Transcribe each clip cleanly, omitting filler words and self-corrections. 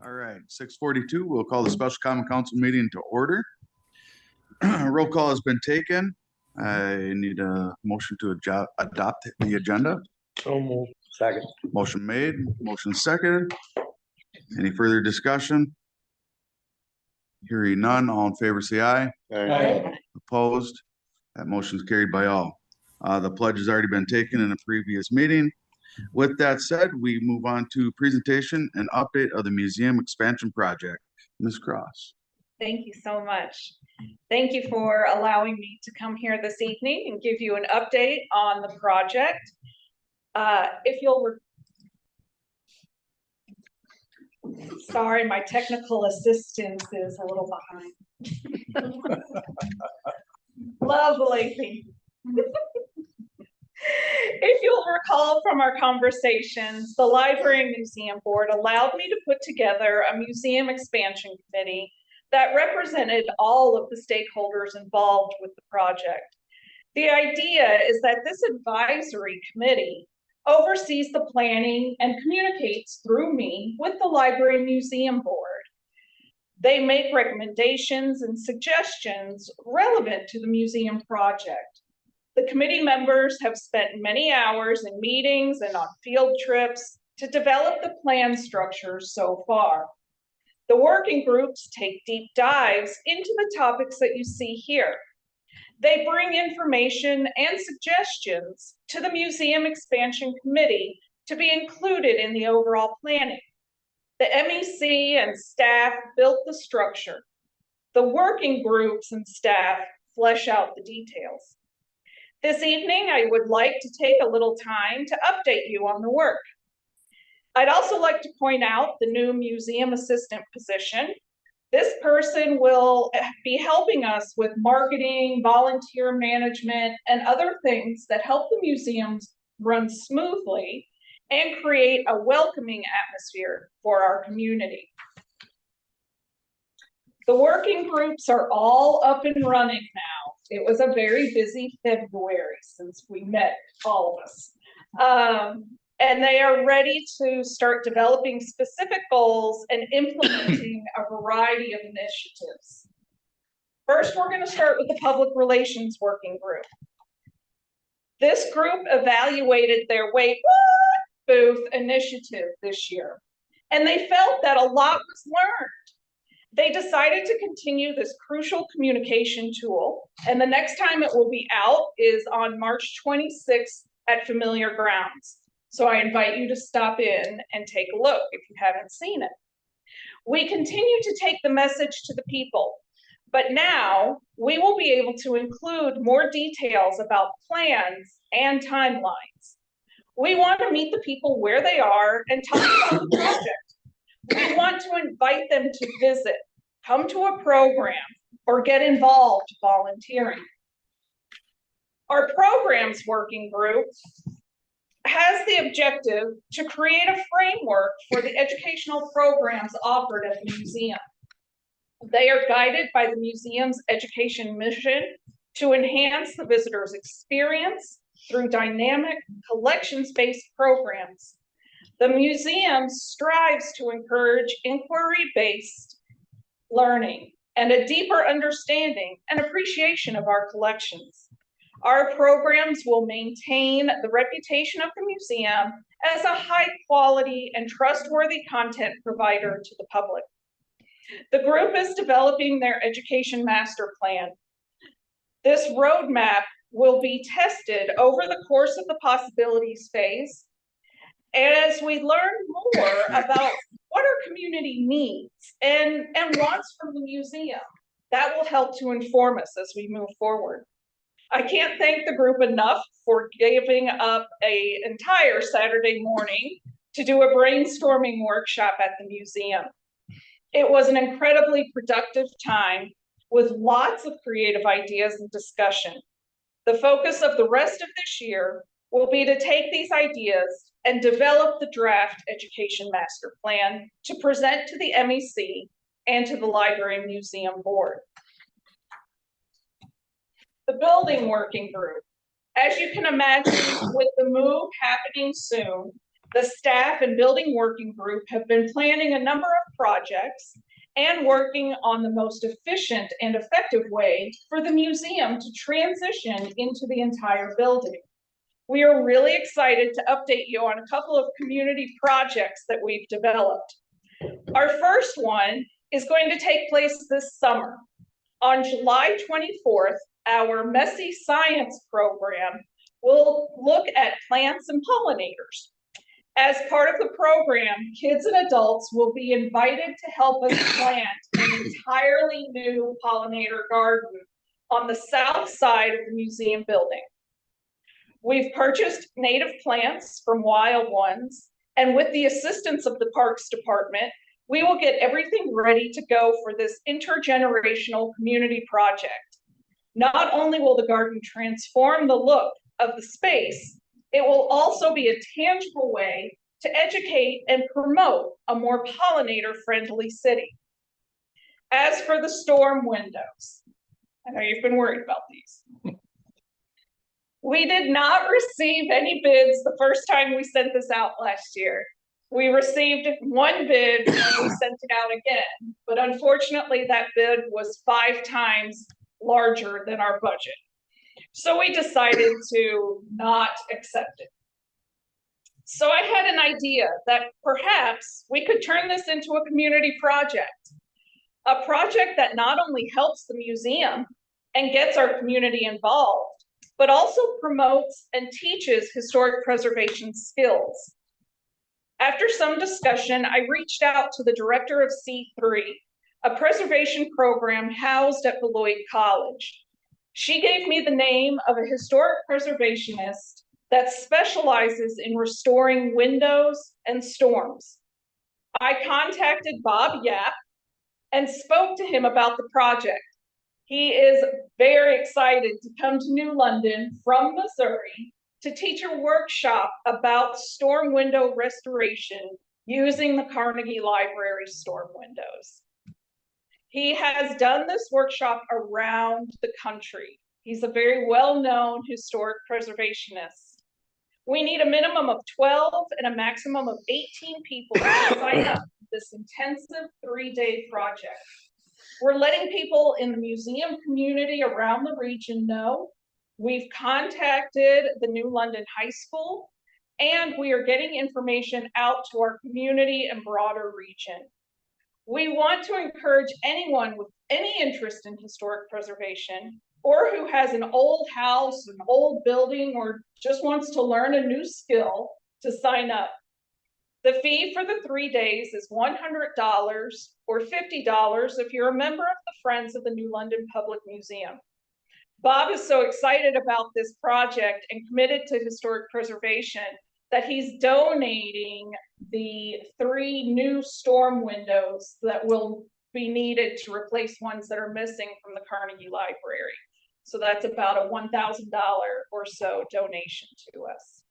All right, 6:42, we'll call the special common council meeting to order. Roll call has been taken. I need a motion to adopt the agenda. So moved. Second. Motion made, motion seconded. Any further discussion? Hearing none, all in favor say aye. Aye. Opposed? That motion is carried by all. The pledge has already been taken in a previous meeting. With that said, we move on to presentation and update of the museum expansion project. Ms. Cross. Thank you so much. Thank you for allowing me to come here this evening and give you an update on the project. If you'll, sorry, my technical assistance is a little behind. Lovely. If you'll recall from our conversations, the Library and Museum Board allowed me to put together a museum expansion committee that represented all of the stakeholders involved with the project. The idea is that this advisory committee oversees the planning and communicates through me with the Library and Museum Board. They make recommendations and suggestions relevant to the museum project. The committee members have spent many hours in meetings and on field trips to develop the plan structure so far. The working groups take deep dives into the topics that you see here. They bring information and suggestions to the Museum Expansion Committee to be included in the overall planning. The MEC and staff built the structure. The working groups and staff flesh out the details. This evening, I would like to take a little time to update you on the work. I'd also like to point out the new museum assistant position. This person will be helping us with marketing, volunteer management, and other things that help the museums run smoothly and create a welcoming atmosphere for our community. The working groups are all up and running now. It was a very busy February since we met, all of us. And they are ready to start developing specific goals and implementing a variety of initiatives. First, we're going to start with the Public Relations Working Group. This group evaluated their Wait What booth initiative this year, and they felt that a lot was learned. They decided to continue this crucial communication tool, and the next time it will be out is on March 26th at Familiar Grounds. So I invite you to stop in and take a look if you haven't seen it. We continue to take the message to the people, but now we will be able to include more details about plans and timelines. We want to meet the people where they are and talk about the project. We want to invite them to visit, come to a program, or get involved volunteering. Our programs working group has the objective to create a framework for the educational programs offered at the museum. They are guided by the museum's education mission to enhance the visitor's experience through dynamic collections-based programs. The museum strives to encourage inquiry-based learning and a deeper understanding and appreciation of our collections. Our programs will maintain the reputation of the museum as a high-quality and trustworthy content provider to the public. The group is developing their education master plan. This roadmap will be tested over the course of the possibilities phase. As we learn more about what our community needs and wants from the museum, that will help to inform us as we move forward. I can't thank the group enough for giving up an entire Saturday morning to do a brainstorming workshop at the museum. It was an incredibly productive time with lots of creative ideas and discussion. The focus of the rest of this year will be to take these ideas and develop the draft education master plan to present to the MEC and to the Library and Museum Board. The building working group. As you can imagine, with the move happening soon, The staff and building working group have been planning a number of projects and working on the most efficient and effective way for the museum to transition into the entire building. We are really excited to update you on a couple of community projects that we've developed. Our first one is going to take place this summer. On July 24th, our Messy Science program will look at plants and pollinators. As part of the program, kids and adults will be invited to help us plant an entirely new pollinator garden on the south side of the museum building. We've purchased native plants from Wild Ones, and with the assistance of the Parks Department, we will get everything ready to go for this intergenerational community project. Not only will the garden transform the look of the space, it will also be a tangible way to educate and promote a more pollinator-friendly city. As for the storm windows, I know you've been worried about these. We did not receive any bids the first time we sent this out last year. We received one bid when we sent it out again, but unfortunately that bid was 5 times larger than our budget. So we decided to not accept it. So I had an idea that perhaps we could turn this into a community project. A project that not only helps the museum and gets our community involved, but also promotes and teaches historic preservation skills. After some discussion, I reached out to the director of C3, a preservation program housed at Beloit College. She gave me the name of a historic preservationist that specializes in restoring windows and storms. I contacted Bob Yap and spoke to him about the project. He is very excited to come to New London from Missouri to teach a workshop about storm window restoration using the Carnegie Library storm windows. He has done this workshop around the country. He's a very well-known historic preservationist. We need a minimum of 12 and a maximum of 18 people to sign up for this intensive 3-day project. We're letting people in the museum community around the region know. We've contacted the New London High School, and we are getting information out to our community and broader region. We want to encourage anyone with any interest in historic preservation, or who has an old house, an old building, or just wants to learn a new skill, to sign up. The fee for the 3 days is $100 or $50 if you're a member of the Friends of the New London Public Museum. Bob is so excited about this project and committed to historic preservation that he's donating the 3 new storm windows that will be needed to replace ones that are missing from the Carnegie Library. So that's about a $1,000 or so donation to us.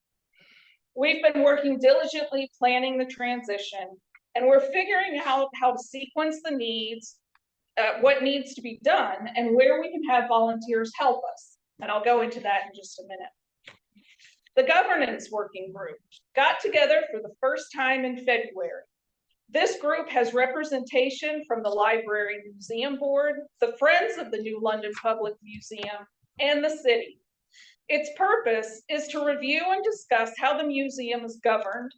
We've been working diligently planning the transition, and we're figuring out how to sequence the needs, what needs to be done, and where we can have volunteers help us. And I'll go into that in just a minute. The governance working group got together for the first time in February. This group has representation from the Library Museum Board, the Friends of the New London Public Museum, and the city. Its purpose is to review and discuss how the museum is governed,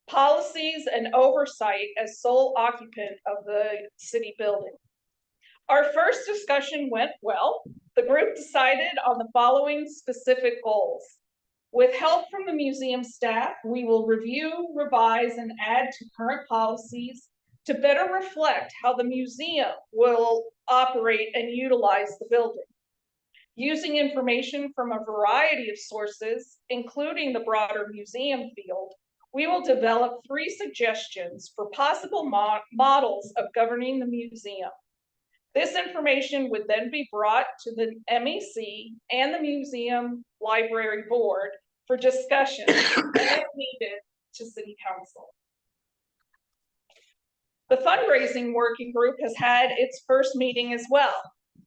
policies and oversight as sole occupant of the city building. Our first discussion went well. The group decided on the following specific goals. With help from the museum staff, we will review, revise, and add to current policies to better reflect how the museum will operate and utilize the building. Using information from a variety of sources, including the broader museum field, we will develop 3 suggestions for possible models of governing the museum. This information would then be brought to the MEC and the Museum Library Board for discussion and if needed to City Council. The fundraising working group has had its first meeting as well.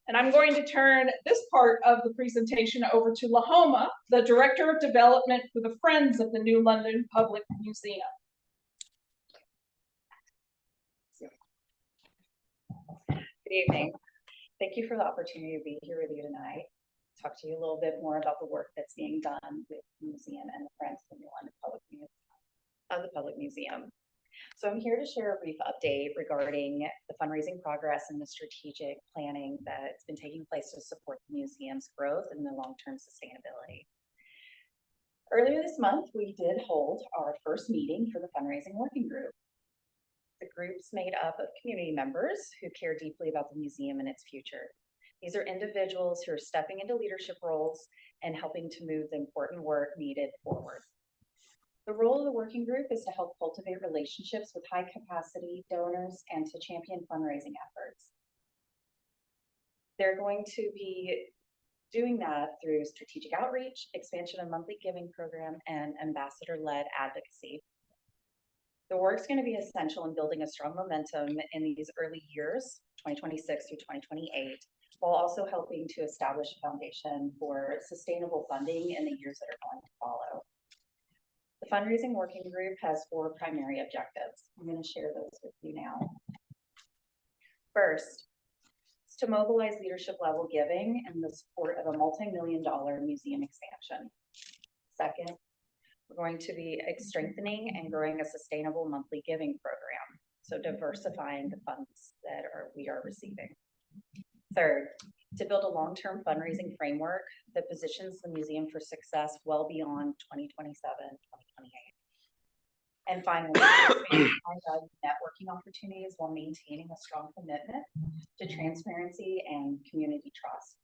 And I'm going to turn this part of the presentation over to Lahoma, the Director of Development for the Friends of the New London Public Museum. Good evening. Thank you for the opportunity to be here with you tonight. Talk to you a little bit more about the work that's being done with the museum and the Friends of the New London Public Museum. So I'm here to share a brief update regarding the fundraising progress and the strategic planning that's been taking place to support the museum's growth and the long-term sustainability. Earlier this month, we did hold our first meeting for the fundraising working group. The group's made up of community members who care deeply about the museum and its future. These are individuals who are stepping into leadership roles and helping to move the important work needed forward. The role of the working group is to help cultivate relationships with high capacity donors and to champion fundraising efforts. They're going to be doing that through strategic outreach, expansion of monthly giving program, and ambassador-led advocacy. The work's going to be essential in building a strong momentum in these early years, 2026 through 2028, while also helping to establish a foundation for sustainable funding in the years that are going to follow. The fundraising working group has 4 primary objectives. I'm going to share those with you now. First, is to mobilize leadership level giving in the support of a multi-million-dollar museum expansion. Second, we're going to be strengthening and growing a sustainable monthly giving program, so diversifying the funds that we are receiving. Third, to build a long-term fundraising framework that positions the museum for success well beyond 2027, 2028. And finally, expand high-value networking opportunities while maintaining a strong commitment to transparency and community trust.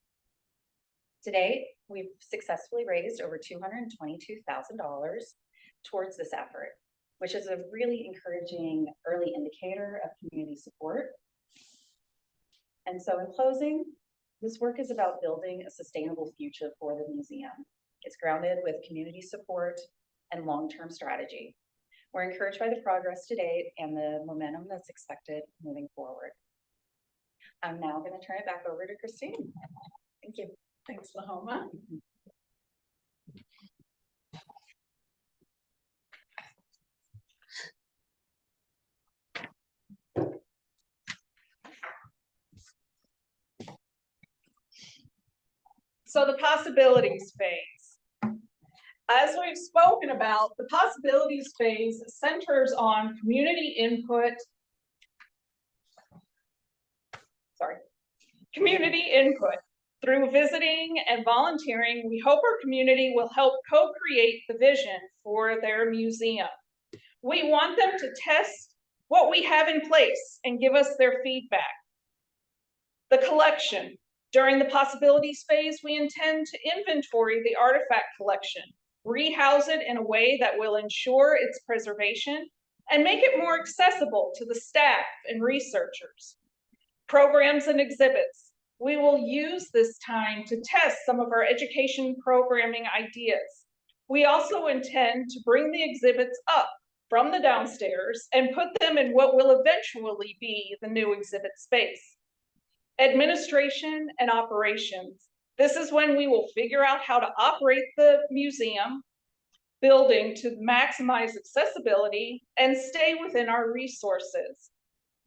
To date, we've successfully raised over $222,000 towards this effort, which is a really encouraging early indicator of community support. And so in closing, this work is about building a sustainable future for the museum. It's grounded with community support and long-term strategy. We're encouraged by the progress to date and the momentum that's expected moving forward. I'm now going to turn it back over to Christine. Thank you. Thanks, Lahoma. So the possibilities phase. As we've spoken about, the possibilities phase centers on community input. Community input. Through visiting and volunteering, we hope our community will help co-create the vision for their museum. We want them to test what we have in place and give us their feedback. The collection. During the possibilities phase, we intend to inventory the artifact collection, rehouse it in a way that will ensure its preservation and make it more accessible to the staff and researchers. Programs and exhibits. We will use this time to test some of our education programming ideas. We also intend to bring the exhibits up from the downstairs and put them in what will eventually be the new exhibit space. Administration and operations. This is when we will figure out how to operate the museum building to maximize accessibility and stay within our resources.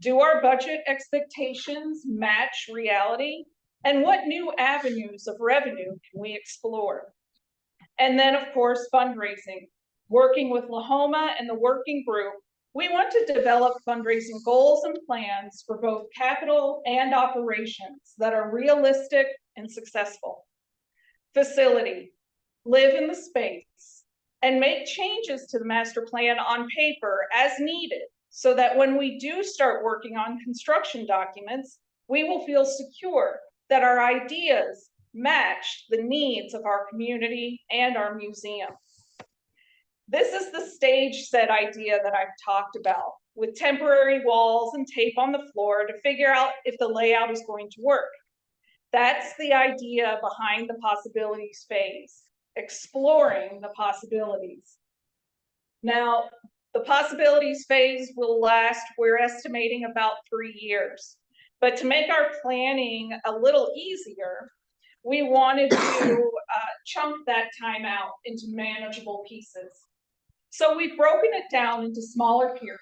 Do our budget expectations match reality? And what new avenues of revenue can we explore? And then, of course, fundraising. Working with Lahoma and the working group, we want to develop fundraising goals and plans for both capital and operations that are realistic and successful. Facility. Live in the space and make changes to the master plan on paper as needed, so that when we do start working on construction documents, we will feel secure that our ideas match the needs of our community and our museum. This is the stage set idea that I've talked about, with temporary walls and tape on the floor to figure out if the layout is going to work. That's the idea behind the possibilities phase, exploring the possibilities. Now, the possibilities phase will last, we're estimating, about 3 years. But to make our planning a little easier, we wanted to chunk that time out into manageable pieces. So we've broken it down into smaller periods.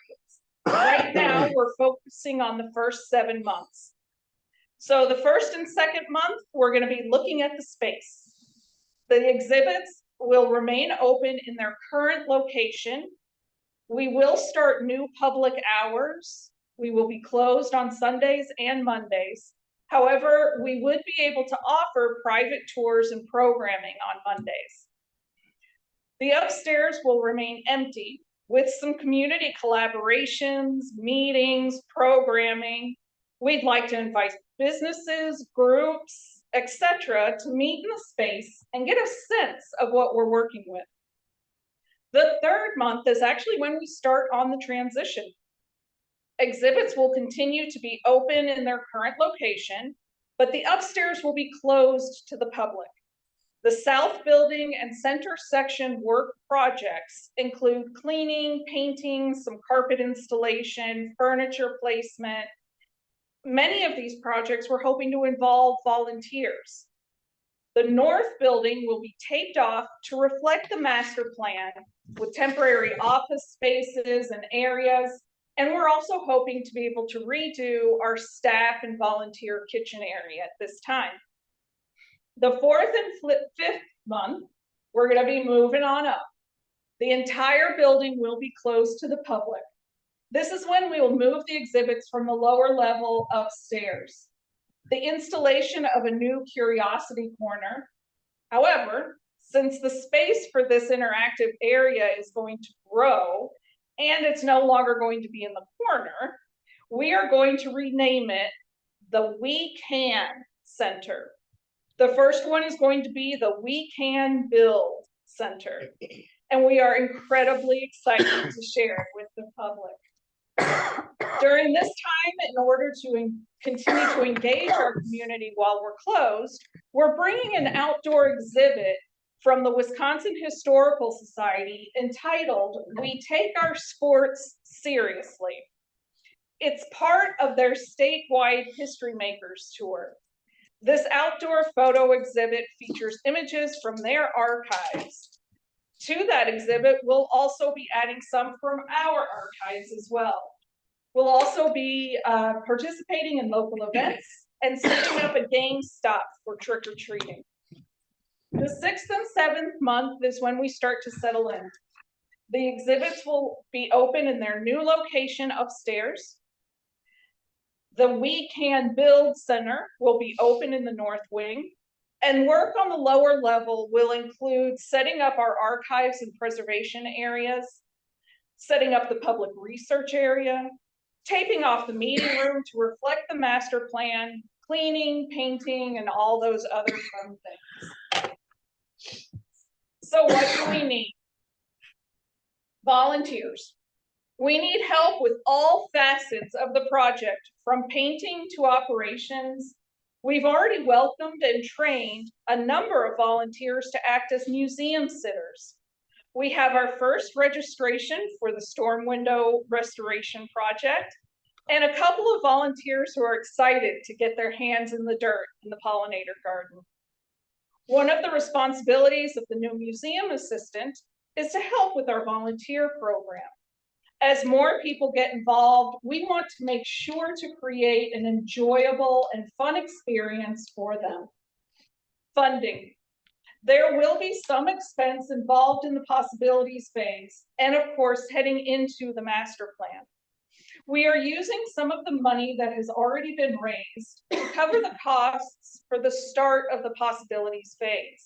Right now, we're focusing on the first 7 months. So the first and second month, we're going to be looking at the space. The exhibits will remain open in their current location. We will start new public hours. We will be closed on Sundays and Mondays. However, we would be able to offer private tours and programming on Mondays. The upstairs will remain empty with some community collaborations, meetings, programming. We'd like to invite businesses, groups, etc. to meet in the space and get a sense of what we're working with. The third month is actually when we start on the transition. Exhibits will continue to be open in their current location, but the upstairs will be closed to the public. The south building and center section work projects include cleaning, painting, some carpet installation, furniture placement. Many of these projects we're hoping to involve volunteers. The north building will be taped off to reflect the master plan with temporary office spaces and areas. And we're also hoping to be able to redo our staff and volunteer kitchen area at this time. The fourth and fifth month, we're going to be moving on up. The entire building will be closed to the public. This is when we will move the exhibits from the lower level upstairs. The installation of a new curiosity corner. However, since the space for this interactive area is going to grow and it's no longer going to be in the corner, we are going to rename it the We Can Center. The first one is going to be the We Can Build Center, and we are incredibly excited to share it with the public. During this time, in order to continue to engage our community while we're closed, we're bringing an outdoor exhibit from the Wisconsin Historical Society entitled We Take Our Sports Seriously. It's part of their statewide History Makers Tour. This outdoor photo exhibit features images from their archives. To that exhibit, we'll also be adding some from our archives as well. We'll also be participating in local events and setting up a game stop for trick-or-treating. The 6th and 7th month is when we start to settle in. The exhibits will be open in their new location upstairs. The We Can Build Center will be open in the north wing, and work on the lower level will include setting up our archives and preservation areas, setting up the public research area, taping off the meeting room to reflect the master plan, cleaning, painting, and all those other fun things. So what do we need? Volunteers. We need help with all facets of the project, from painting to operations. We've already welcomed and trained a number of volunteers to act as museum sitters. We have our first registration for the storm window restoration project, and a couple of volunteers who are excited to get their hands in the dirt in the pollinator garden. One of the responsibilities of the new museum assistant is to help with our volunteer program. As more people get involved, we want to make sure to create an enjoyable and fun experience for them. Funding. There will be some expense involved in the possibilities phase, and of course, heading into the master plan. We are using some of the money that has already been raised to cover the costs for the start of the possibilities phase.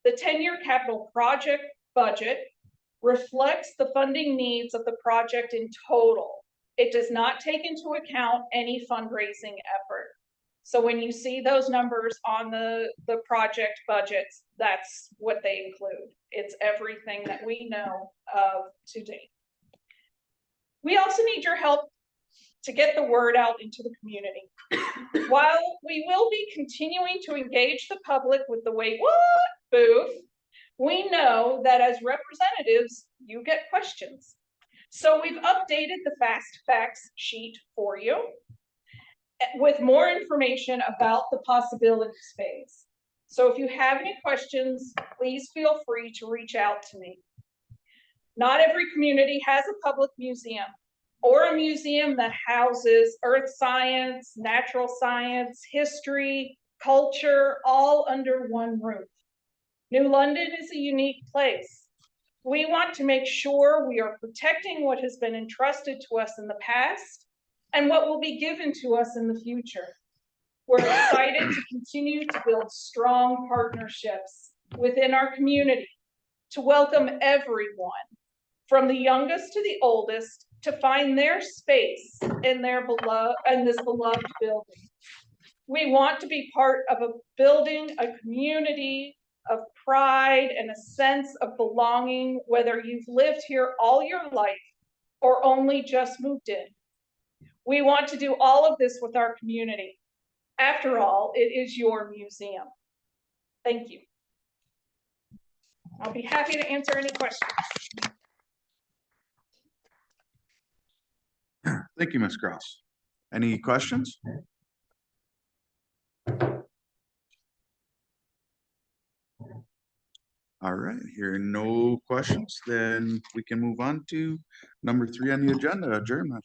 The 10-year capital project budget reflects the funding needs of the project in total. It does not take into account any fundraising effort. So when you see those numbers on the project budgets, that's what they include. It's everything that we know of to date. We also need your help to get the word out into the community. While we will be continuing to engage the public with the Wait What booth, we know that as representatives, you get questions. So we've updated the Fast Facts sheet for you. with more information about the possibility space. So if you have any questions, please feel free to reach out to me. Not every community has a public museum or a museum that houses earth science, natural science, history, culture, all under one roof. New London is a unique place. We want to make sure we are protecting what has been entrusted to us in the past and what will be given to us in the future. We're excited to continue to build strong partnerships within our community to welcome everyone, from the youngest to the oldest, to find their space in this beloved building. We want to be part of building a community of pride and a sense of belonging, whether you've lived here all your life or only just moved in. We want to do all of this with our community. After all, it is your museum. Thank you. I'll be happy to answer any questions. Thank you, Ms. Kraus. Any questions? All right, hearing no questions, then we can move on to number 3 on the agenda, adjournment.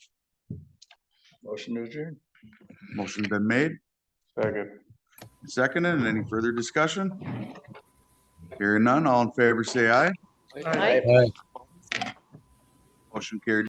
Motion to adjourn. Motion been made, Second. seconded, and any further discussion? Hearing none, all in favor say aye. Aye. Motion carried